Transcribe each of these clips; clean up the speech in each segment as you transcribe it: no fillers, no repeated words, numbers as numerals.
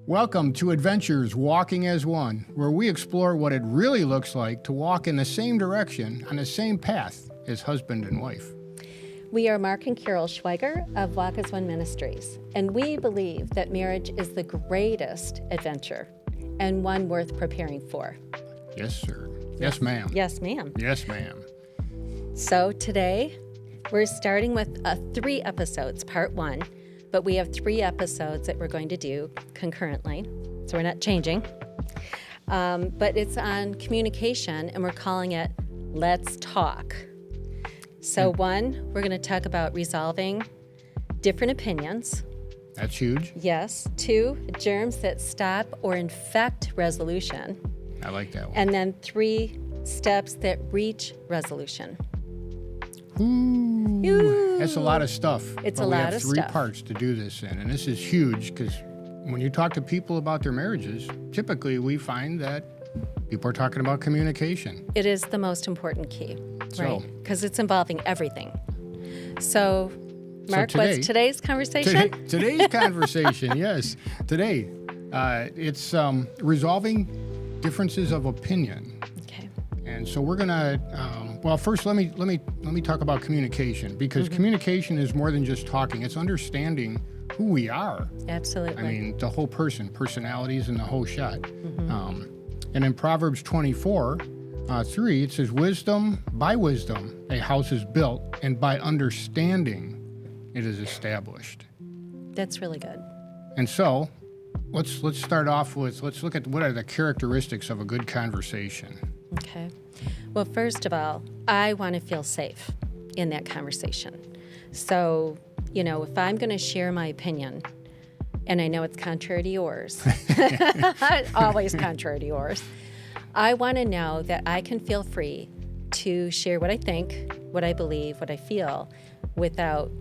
Welcome to Adventures Walking as One, where we explore what it really looks like to walk in the same direction on the same path as husband and wife. We are Mark and Carol Schweiger of Walk as One Ministries, and we believe that marriage is the greatest adventure and one worth preparing for. Yes, sir. Yes, ma'am. Yes, ma'am. Yes, ma'am. So today, we're starting with 3 episodes, part 1, but we have 3 episodes that we're going to do concurrently, so we're not changing. But it's on communication, and we're calling it Let's Talk. So 1, we're going to talk about resolving different opinions. That's huge. Yes. 2, germs that stop or infect resolution. I like that one. And then 3, steps that reach resolution. Ooh, that's a lot of stuff. It's but a lot of we have 3 stuff. parts to do this in, and this is huge because when you talk to people about their marriages, typically we find that people are talking about communication. It is the most important key, So- right? Because it's involving everything. So, Mark, today- what's today's conversation? Today's conversation, yes. Today, it's resolving differences of opinion. Okay. And so we're gonna. Well, first, let me talk about communication because communication is more than just talking. It's understanding who we are. Absolutely. I mean, the whole personalities, and the whole shot. And in Proverbs 24:3, it says, by wisdom, a house is built, and by understanding, it is established. That's really good. And so, let's start off with, let's look at what are the characteristics of a good conversation. Okay. Well, first of all, I want to feel safe in that conversation. So, if I'm going to share my opinion, and I know it's contrary to yours, always contrary to yours, I want to know that I can feel free to share what I think, what I believe, what I feel, without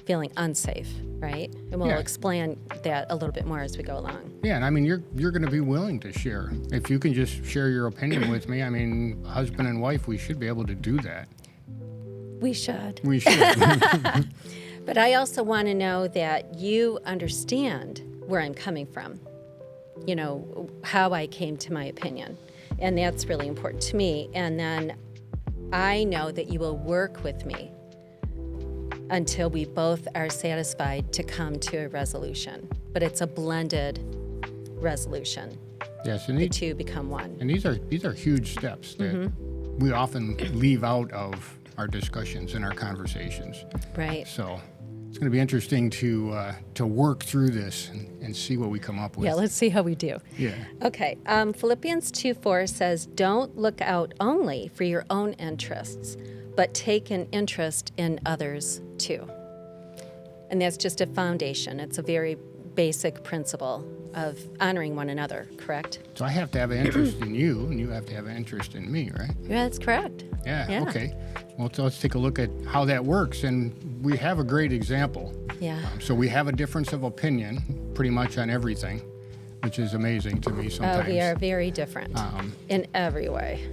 feeling unsafe, right? And we'll Yeah. explain that a little bit more as we go along. Yeah, and I mean, you're going to be willing to share. If you can just share your opinion with me, I mean, husband and wife, we should be able to do that. We should. We should. But I also want to know that you understand where I'm coming from, how I came to my opinion. And that's really important to me. And then I know that you will work with me until we both are satisfied to come to a resolution. But it's a blended resolution. Yes, and The 2 become one. these are huge steps that we often leave out of our discussions and our conversations. Right. So it's going to be interesting to work through this and see what we come up with. Yeah, let's see how we do. Yeah. Okay, Philippians 2:4 says, "Don't look out only for your own interests, but take an interest in others too." And that's just a foundation. It's a very basic principle of honoring one another, correct? So I have to have an interest in you, and you have to have an interest in me, right? Yeah, that's correct. Yeah. Okay. Well, so let's take a look at how that works, and we have a great example. Yeah. So we have a difference of opinion pretty much on everything, which is amazing to me sometimes. We are very different in every way.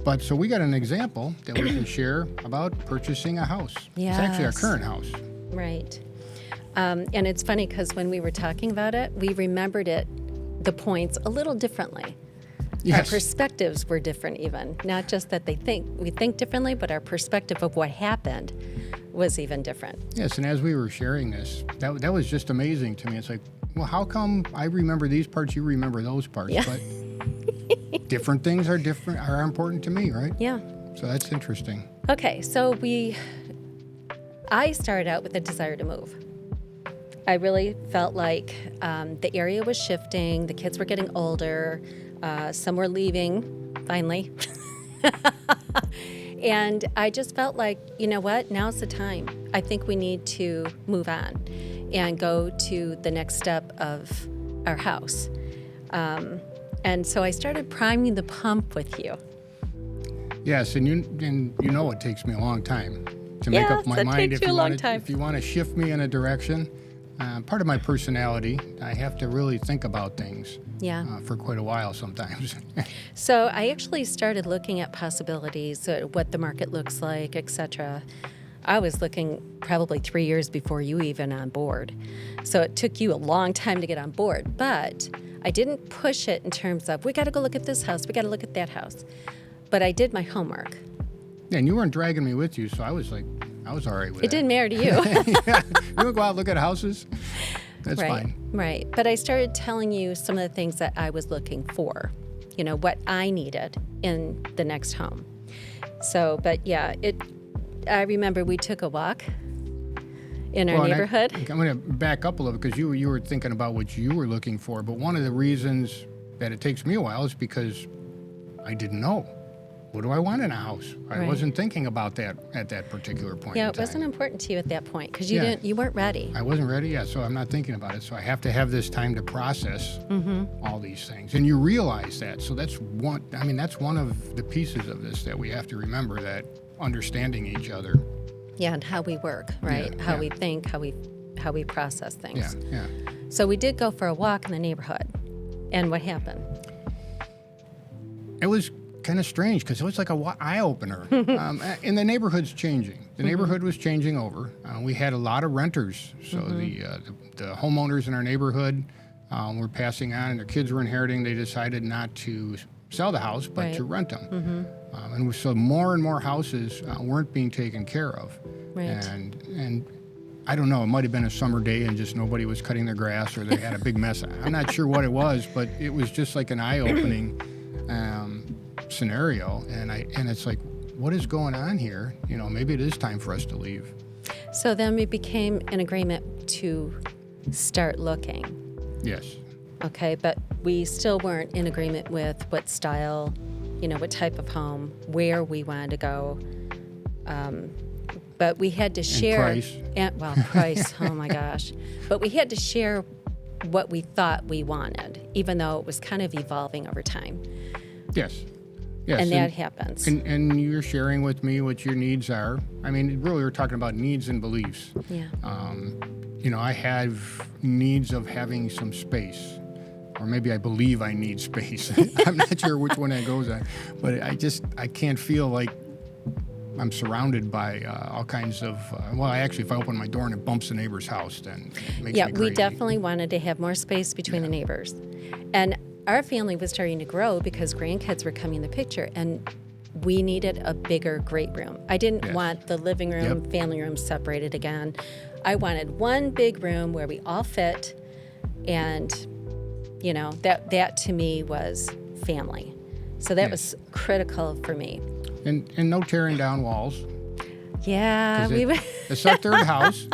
But so we got an example that we can share about purchasing a house. It's actually our Yes. current house. Right. And it's funny because when we were talking about it, we remembered the points a little differently. Our Yes. perspectives were different even. Not just that we think differently, but our perspective of what happened was even different. Yes, and as we were sharing this, that was just amazing to me. It's like, well, how come I remember these parts, you remember those parts? Yeah. But different things are important to me, right? Yeah. So that's interesting. Okay, so I started out with a desire to move. I really felt like the area was shifting, the kids were getting older, some were leaving, finally. And I just felt like, you know what, now's the time. I think we need to move on and go to the next step of our house. And so I started priming the pump with you. Yes, and you know it takes me a long time to make up my Yes, it mind. takes you a long time. If you want to shift me in a direction, part of my personality, I have to really think about things Yeah. for quite a while sometimes. So I actually started looking at possibilities, what the market looks like, etc. I was looking probably 3 years before you even on board. So it took you a long time to get on board. But I didn't push it in terms of, we got to go look at this house, we got to look at that house. But I did my homework. Yeah, and you weren't dragging me with you, so I was all right with it. It didn't matter to you. Yeah. You want to go out and look at houses? That's fine. Right. But I started telling you some of the things that I was looking for, what I needed in the next home. So, but yeah, I remember we took a walk in our neighborhood. I'm going to back up a little because you were thinking about what you were looking for, but one of the reasons that it takes me a while is because I didn't know. What do I want in a house? I wasn't thinking about that at that particular point. Yeah, in it time. wasn't important to you at that point because you weren't ready. I wasn't ready yet, so I'm not thinking about it. So I have to have this time to process all these things, and you realize that. So that's one. I mean, that's one of the pieces of this that we have to remember, that understanding each other. Yeah, and how we work, right? Yeah, how we think, how we process things. Yeah. So we did go for a walk in the neighborhood, and what happened? It was kind of strange because it was like a eye opener. And the neighborhood's changing. The neighborhood was changing over. We had a lot of renters, so the homeowners in our neighborhood were passing on, and their kids were inheriting. They decided not to sell the house, but to rent them. And so more and more houses weren't being taken care of. Right. And I don't know, it might have been a summer day and just nobody was cutting their grass, or they had a big mess. I'm not sure what it was, but it was just like an eye-opening scenario, and it's like, what is going on here? Maybe it is time for us to leave. So then we became in agreement to start looking. Yes. Okay, but we still weren't in agreement with what style, what type of home, where we wanted to go. But we had to share. And price. Price. Oh my gosh. But we had to share what we thought we wanted, even though it was kind of evolving over time. Yes. And that happens. And you're sharing with me what your needs are. I mean, really, we're talking about needs and beliefs. Yeah. I have needs of having some space, or maybe I believe I need space. I'm not sure which one that goes on, but I can't feel like I'm surrounded by all kinds of, if I open my door and it bumps the neighbor's house, then it makes me crazy. We definitely wanted to have more space between the neighbors. And our family was starting to grow because grandkids were coming in the picture, and we needed a bigger great room. I didn't want the living room, family room separated again. I wanted one big room where we all fit, and that to me was family. So that was critical for me. And no tearing down walls. Yeah, it's our third house,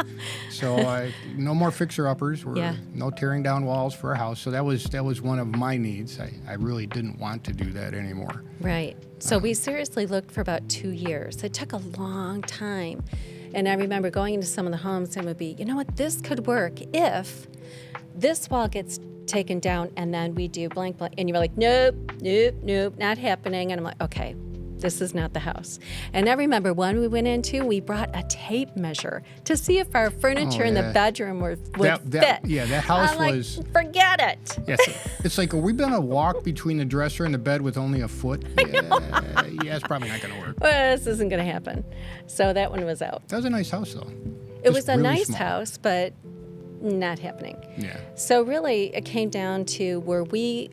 so no more fixer-uppers. No tearing down walls for a house. So that was one of my needs. I really didn't want to do that anymore. Right. So we seriously looked for about 2 years. It took a long time. And I remember going into some of the homes and would be, this could work if this wall gets taken down and then we do blank. And you were like, nope, not happening. And I'm like, okay. This is not the house. And I remember when we went into, we brought a tape measure to see if our furniture in the bedroom would fit. Yeah, that house was... forget it. Yes, it's like, are we going to walk between the dresser and the bed with only a foot? Yeah, it's probably not going to work. Well, this isn't going to happen. So that one was out. That was a nice house, though. It was a nice house, but not happening. Yeah. So really, it came down to, were we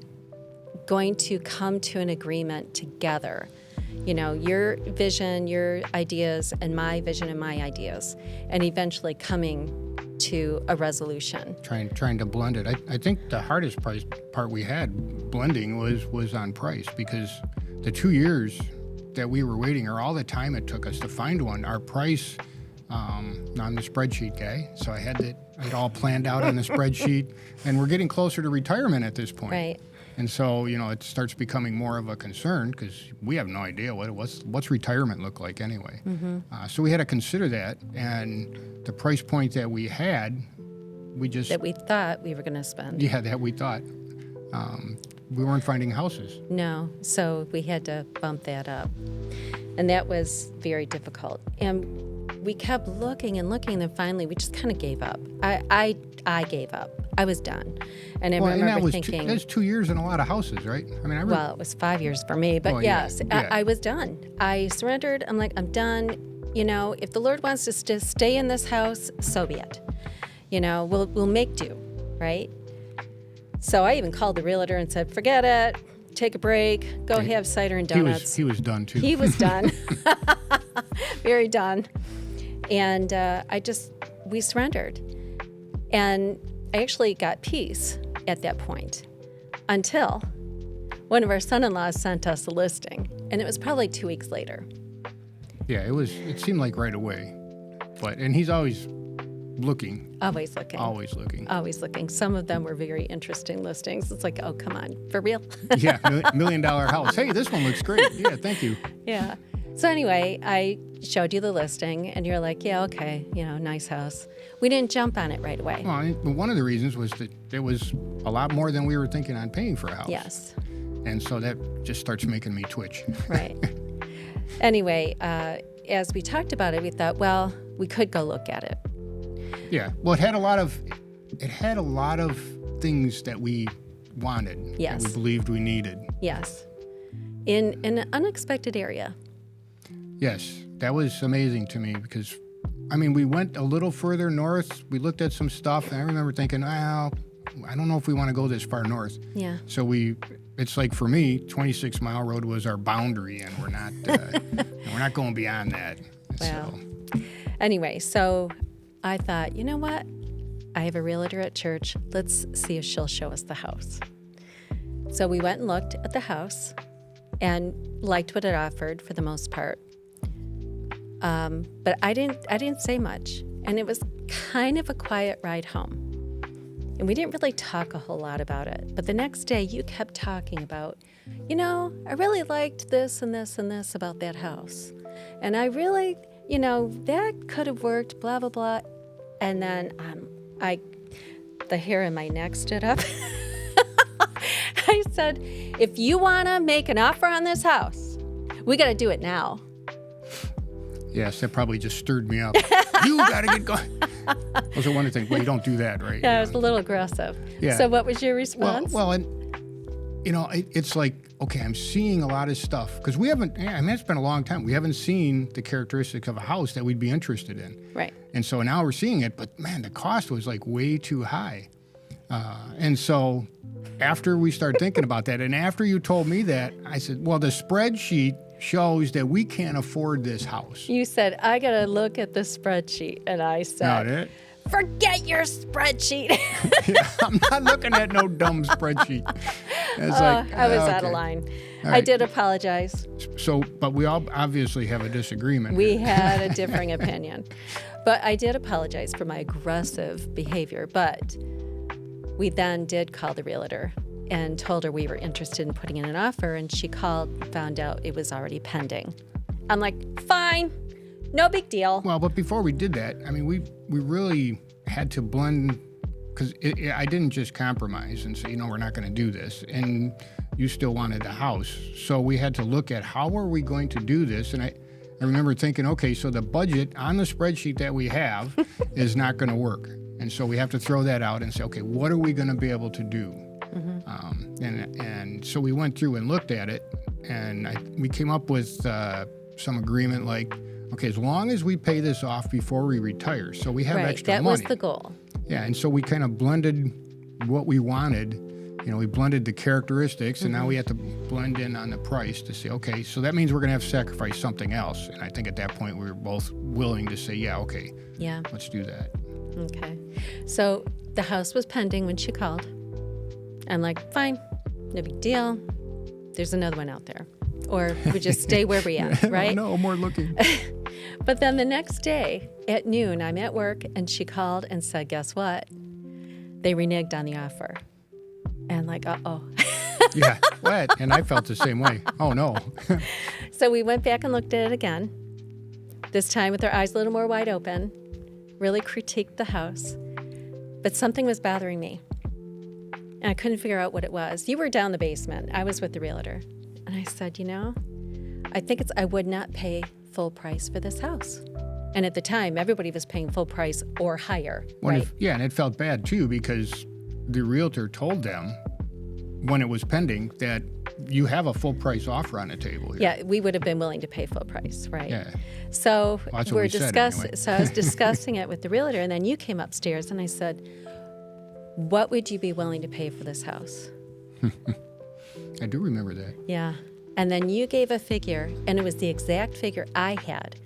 going to come to an agreement together? Your vision, your ideas, and my vision and my ideas, and eventually coming to a resolution. Trying to blend it. I think the hardest part we had blending was on price, because the 2 years that we were waiting, or all the time it took us to find one, our price, I'm the spreadsheet guy, so I had it all planned out on the spreadsheet, and we're getting closer to retirement at this point. Right. And so, it starts becoming more of a concern because we have no idea what's retirement look like anyway. So we had to consider that, and the price point that we had, that we thought we were going to spend. Yeah, that we thought. We weren't finding houses. No, so we had to bump that up. And that was very difficult. And we kept looking and looking, and then finally we just kind of gave up. I gave up. I was done. And I remember thinking... That's 2 years in a lot of houses, right? I mean, well, it was 5 years for me, but yes, I was done. I surrendered. I'm like, I'm done. if the Lord wants us to stay in this house, so be it. We'll make do, right? So I even called the realtor and said, forget it, take a break, go have cider and donuts. He was done too. He was done. Very done. And we surrendered. And I actually got peace at that point until one of our son-in-laws sent us a listing. And it was probably 2 weeks later. Yeah, it seemed like right away. And he's always looking. Always looking. Always looking. Always looking. Some of them were very interesting listings. It's like, oh, come on, for real? Yeah, $1 million house. Hey, this one looks great. Yeah, thank you. Yeah. So anyway, I showed you the listing, and you're like, yeah, okay, nice house. We didn't jump on it right away. Well, one of the reasons was that it was a lot more than we were thinking on paying for a house. Yes. And so that just starts making me twitch. Right. Anyway, as we talked about it, we thought, well, we could go look at it. Yeah. Well, it had a lot of things that we wanted. Yes. That we believed we needed. Yes. In an unexpected area. Yes. That was amazing to me because, we went a little further north. We looked at some stuff, and I remember thinking, well, I don't know if we want to go this far north. Yeah. So it's like for me, 26 Mile Road was our boundary, and we're not going beyond that. Wow. So. Anyway, so I thought, you know what? I have a realtor at church. Let's see if she'll show us the house. So we went and looked at the house and liked what it offered for the most part. But I didn't say much, and it was kind of a quiet ride home. And we didn't really talk a whole lot about it. But the next day, you kept talking about, I really liked this and this and this about that house. And I really, that could have worked, blah, blah, blah. And then the hair in my neck stood up. I said, if you want to make an offer on this house, we got to do it now. Yes, that probably just stirred me up. You got to get going. I was wondering, well, you don't do that, right? Yeah, it was a little aggressive. Yeah. So what was your response? Well, and it's like, okay, I'm seeing a lot of stuff because we haven't. It's been a long time. We haven't seen the characteristics of a house that we'd be interested in. Right. And so now we're seeing it, but man, the cost was like way too high. And so after we started thinking about that, and after you told me that, I said, well, the spreadsheet shows that we can't afford this house. You said, I got to look at the spreadsheet. And I said, forget your spreadsheet. Yeah, I'm not looking at no dumb spreadsheet. I was out of line. Right. I did apologize. So, but we all obviously have a disagreement. We had a differing opinion. But I did apologize for my aggressive behavior. But we then did call the realtor and told her we were interested in putting in an offer, and she called and found out it was already pending. I'm like, fine, no big deal. Well, but before we did that, we really had to blend, because I didn't just compromise and say, we're not going to do this, and you still wanted the house. So we had to look at how are we going to do this, and I remember thinking, okay, so the budget on the spreadsheet that we have is not going to work. And so we have to throw that out and say, okay, what are we going to be able to do? Mm-hmm. And so we went through and looked at it, and we came up with some agreement like, okay, as long as we pay this off before we retire, so we have extra money. That was the goal. Yeah, and so we kind of blended what we wanted. We blended the characteristics, and now we have to blend in on the price to say, okay, so that means we're going to have to sacrifice something else. And I think at that point we were both willing to say, yeah, okay, let's do that. Okay. So the house was pending when she called. I'm like, fine, no big deal. There's another one out there. Or we just stay where we're at, right? No more looking. But then the next day at noon, I'm at work, and she called and said, guess what? They reneged on the offer. And like, uh-oh. Yeah, what? And I felt the same way. Oh, no. So we went back and looked at it again, this time with our eyes a little more wide open, really critiqued the house. But something was bothering me, and I couldn't figure out what it was. You were down the basement. I was with the realtor. And I said, I think I would not pay full price for this house. And at the time, everybody was paying full price or higher, right? And it felt bad, too, because the realtor told them when it was pending that you have a full price offer on the table here. Yeah, we would have been willing to pay full price, right? Yeah. So Well, that's what we're we said discussing. anyway. So I was discussing it with the realtor, and then you came upstairs, and I said, "What would you be willing to pay for this house?" I do remember that. Yeah. And then you gave a figure, and it was the exact figure I had.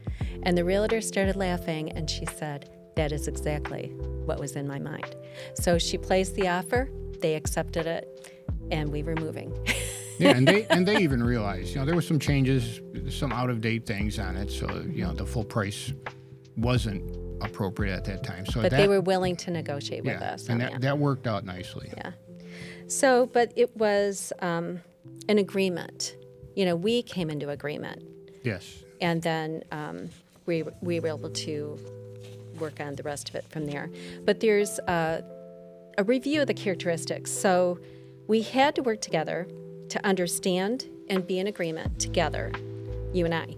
And the realtor started laughing, and she said, "That is exactly what was in my mind." So she placed the offer, they accepted it, and we were moving. Yeah, and they even realized, there were some changes, some out of date things on it, so the full price wasn't appropriate at that time. So But they were willing to negotiate with us. and on that worked out nicely. Yeah. So, but it was an agreement. We came into agreement, Yes. and then we were able to work on the rest of it from there. But there's a review of the characteristics. So we had to work together to understand and be in agreement together, you and I,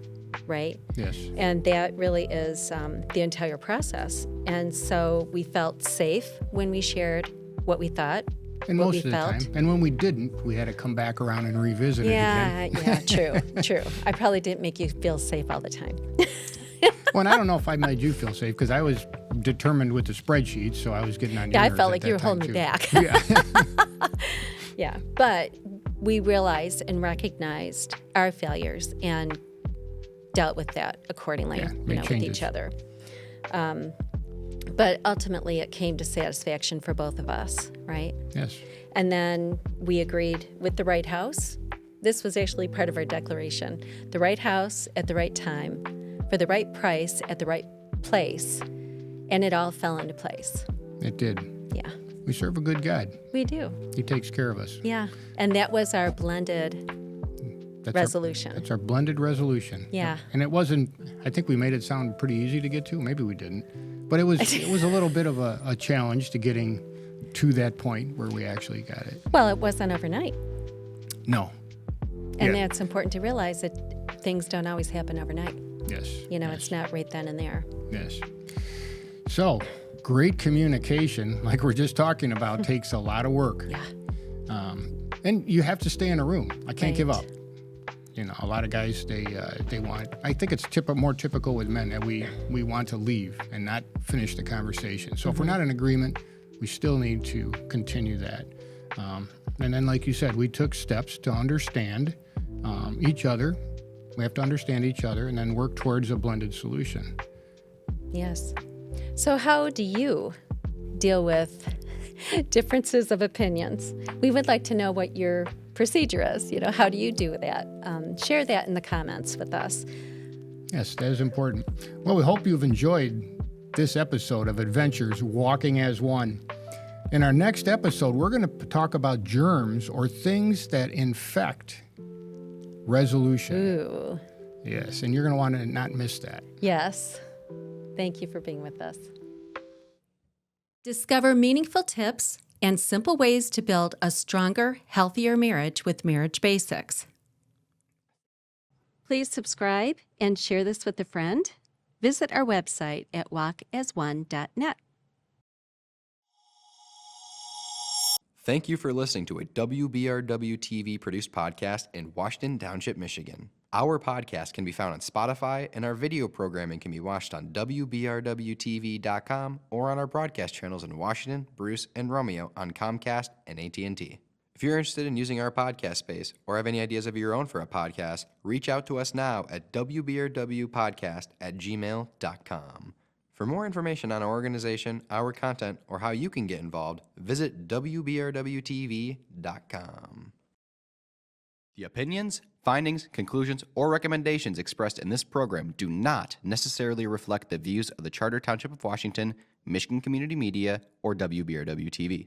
right? Yes. And that really is the entire process. And so we felt safe when we shared what we thought, And what most we of the felt. time. And when we didn't, we had to come back around and revisit it again. Yeah, true. I probably didn't make you feel safe all the time. Well, and I don't know if I made you feel safe because I was determined with the spreadsheet, so I was getting on your Yeah, I nerves felt at like that you were time, holding me too. back. Yeah. Yeah, but we realized and recognized our failures and dealt with that accordingly, Yeah, made with changes. each other. But ultimately, it came to satisfaction for both of us, right? Yes. And then we agreed with the right house. This was actually part of our declaration. The right house at the right time, for the right price at the right place, and it all fell into place. It did. Yeah, We serve a good God. we do. He takes care of us. Yeah, and that was our blended That's resolution. That's our blended resolution. Yeah. And it wasn't, I think we made it sound pretty easy to get to. Maybe we didn't. But it was a little bit of a challenge to getting to that point where we actually got it. Well, it wasn't overnight. No. And Yeah. that's important to realize that things don't always happen overnight. Yes. Yes. Yes. It's not right then and there. Yes. So, great communication, like we're just talking about, takes a lot of work. Yeah. And you have to stay in a room. I can't give Right. up. A lot of guys, they want, I think it's more typical with men that we want to leave and not finish the conversation. So if we're not in agreement, we still need to continue that. And then, like you said, we took steps to understand each other. We have to understand each other and then work towards a blended solution. Yes. So how do you deal with differences of opinions? We would like to know what your procedure is. How do you do that? Share that in the comments with us. Yes, that is important. Well, we hope you've enjoyed this episode of Adventures Walking as One. In our next episode, we're going to talk about germs or things that infect resolution. Ooh. Yes, and you're going to want to not miss that. Yes. Thank you for being with us. Discover meaningful tips and simple ways to build a stronger, healthier marriage with Marriage Basics. Please subscribe and share this with a friend. Visit our website at walkasone.net. Thank you for listening to a WBRW TV produced podcast in Washington Township, Michigan. Our podcast can be found on Spotify, and our video programming can be watched on WBRWTV.com or on our broadcast channels in Washington, Bruce, and Romeo on Comcast and AT&T. If you're interested in using our podcast space or have any ideas of your own for a podcast, reach out to us now at WBRWpodcast@gmail.com. For more information on our organization, our content, or how you can get involved, visit WBRWTV.com. The opinions, findings, conclusions, or recommendations expressed in this program do not necessarily reflect the views of the Charter Township of Washington, Michigan Community Media, or WBRW-TV.